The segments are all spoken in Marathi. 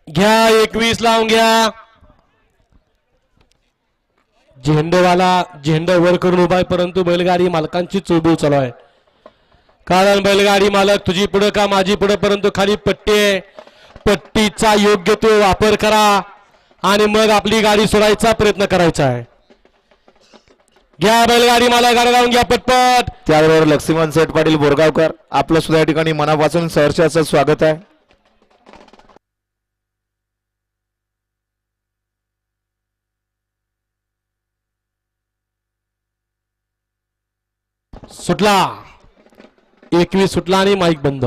घ्या 21 लावून घ्या. झेंडूवाला झेंडा वर करून उभा आहे, परंतु बैलगाडी मालकांची चोबीळ चालू आहे. कारण बैलगाडी मालक तुझी पुढे का माझी पुढे, परंतु खाली पट्टी आहे. पट्टीचा योग्य तो वापर करा आणि मग आपली गाडी सोडायचा प्रयत्न करायचा आहे. घ्या बैलगाडी मालक, गाडी लावून घ्या पटपट. त्याबरोबर लक्ष्मण सेठ पाटील बोरगावकर आपलं सुद्धा या ठिकाणी मनापासून सहर्षाचं स्वागत आहे. सुटला 21 सुटला आणि माईक बंद.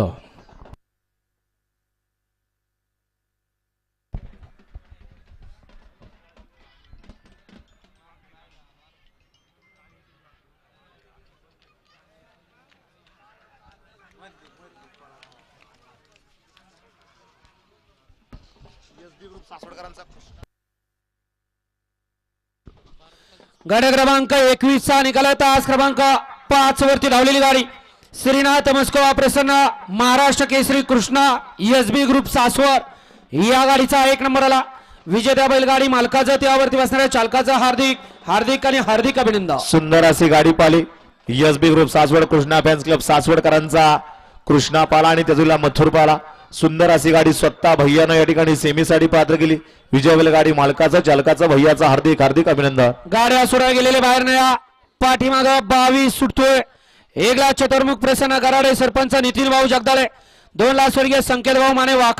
गाड्या क्रमांक 21 चा निकाल तास क्रमांक 5 वरती धावलेली गाडी श्रीनाथ मस्कोवा प्रसन्न महाराष्ट्र केसरी कृष्णा एसबी ग्रुप सासवड या गाडीचा 1 नंबर आला. विजेत्या बैलगाडी मालकाचं त्यावरती बसणाऱ्या चालकाचं हार्दिक हार्दिक आणि हार्दिक अभिनंदन. सुंदर अशी गाडी Pali SB group Saswad Krishna fans club सासवडकरांचा कृष्णा पाला आणि त्याजूला मथुर पाला. सुंदर अशी गाडी स्वतः भैयानं या ठिकाणी सेमीसाठी पात्र केली. विजय बैलगाडी मालकाचं चालकाचं भैयाचं हार्दिक हार्दिक अभिनंदन. गाड्या सुरा गेलेले बाहेर नाही. पाठीमाग 22 सुटतोय. 1 लाख चतुर्मुख प्रसन्न गराडे सरपंच नितीन भाऊ जगदाळे, 2 लाख स्वर्गीय संकेत भाऊ माने वाकड